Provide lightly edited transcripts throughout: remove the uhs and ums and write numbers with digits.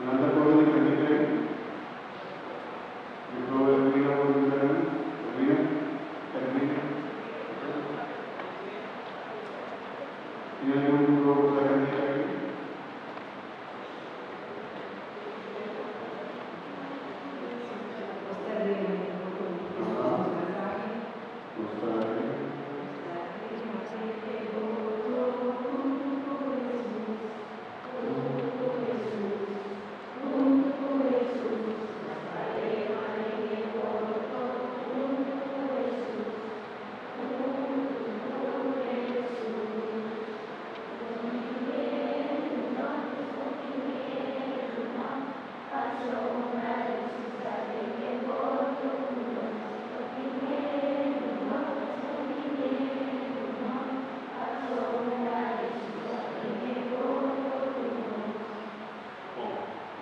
Nada puede defender. Yo creo que mira por el verano, mira, termina. ¿Tiene algún grupo de la cantidad aquí?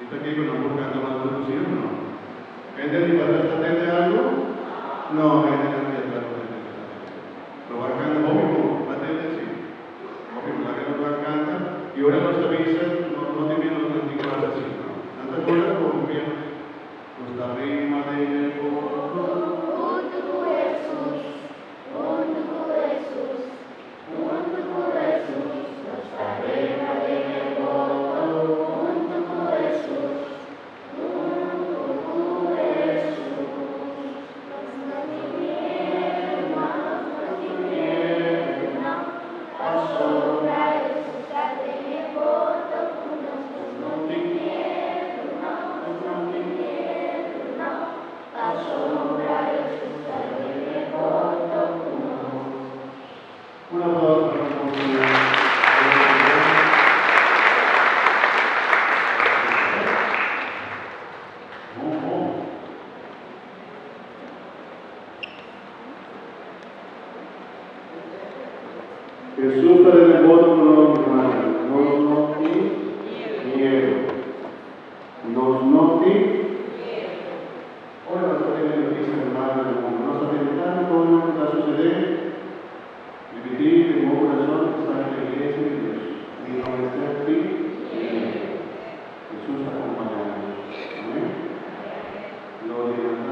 ¿Está aquí con la boca tomando el sí o no? ¿Gente de mi padre está atento a algo? No, gente no me está atento. Lo va a cantar, obvio, atente sí. Obvio, la que nos va a cantar. Y ahora nos avisa, no te viene los 24 así, ¿no? ¿Tantas cosas como bien? Nos la rima de una palabra para la comunidad. Jesús para el voto con los hermanos. Nos noti miedo. Nos noti. Ahora nos tienen noticias hermanos del mundo. No saben tanto todo lo que va a suceder. Dividir el nuevo corazón que está en la iglesia de Dios. Y no estar aquí. Jesús está acompañando. Amén. Gloria a Dios.